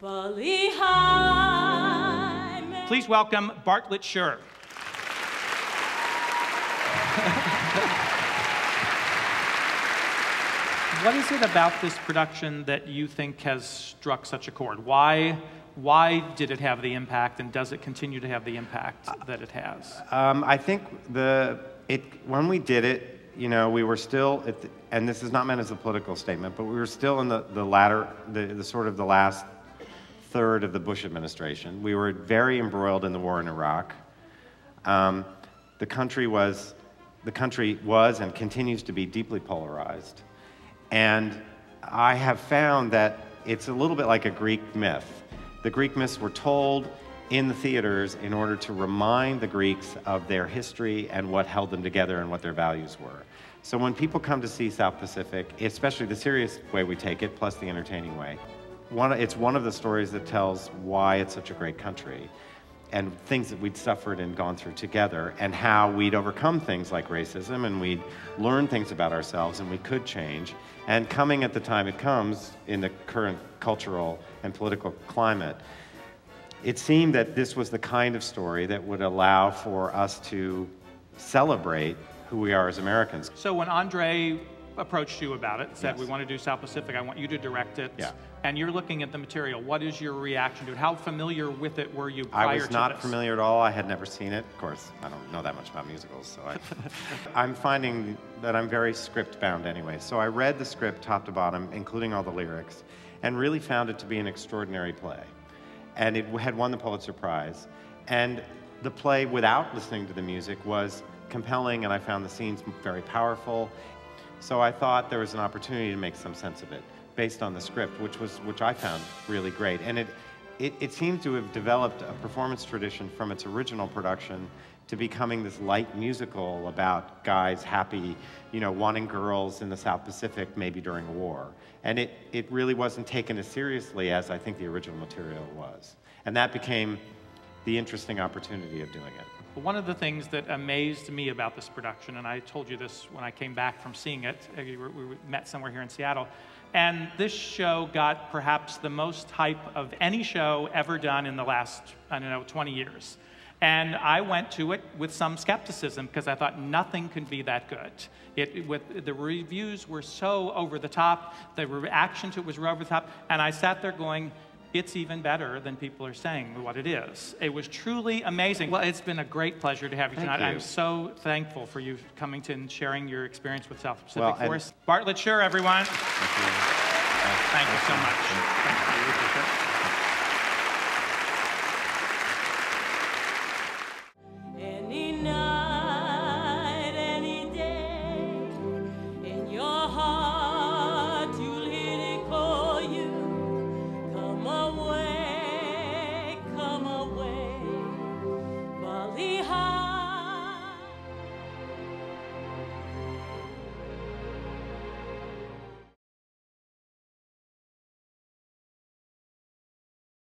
Please welcome Bartlett Sher. What is it about this production that you think has struck such a chord? Why did it have the impact, and does it continue to have the impact that it has? I think when we did it, you know, we were still, and this is not meant as a political statement, but we were still in the sort of the last third of the Bush administration. We were very embroiled in the war in Iraq. The country was and continues to be deeply polarized. And I have found that it's a little bit like a Greek myth. The Greek myths were told in the theaters in order to remind the Greeks of their history and what held them together and what their values were. So when people come to see South Pacific, especially the serious way we take it, plus the entertaining way, it's one of the stories that tells why it's such a great country and things that we'd suffered and gone through together, and how we'd overcome things like racism, and we'd learn things about ourselves, and we could change. And coming at the time it comes in the current cultural and political climate, it seemed that this was the kind of story that would allow for us to celebrate who we are as Americans. So when Andre approached you about it, said, Yes. We want to do South Pacific, I want you to direct it, Yeah. and you're looking at the material, what is your reaction to it? How familiar with it were you prior to this? I was not familiar at all. I had never seen it. Of course, I don't know that much about musicals, so I'm finding that I'm very script-bound anyway. So I read the script top to bottom, including all the lyrics, and really found it to be an extraordinary play. And it had won the Pulitzer Prize. And the play, without listening to the music, was compelling, and I found the scenes very powerful. So I thought there was an opportunity to make some sense of it based on the script, which I found really great. And it seemed to have developed a performance tradition from its original production to becoming this light musical about guys happy, you know, wanting girls in the South Pacific, maybe during a war. And it really wasn't taken as seriously as I think the original material was. And that became the interesting opportunity of doing it. One of the things that amazed me about this production, and I told you this when I came back from seeing it, we met somewhere here in Seattle, and this show got perhaps the most hype of any show ever done in the last, 20 years. And I went to it with some skepticism because I thought nothing could be that good. The reviews were so over the top, the reaction to it was over the top, and I sat there going, it's even better than people are saying what it is. It was truly amazing. Well, it's been a great pleasure to have you tonight. I'm so thankful for you coming to and sharing your experience with South Pacific for us. Bartlett Sher, everyone. Thank you. Thank you so much.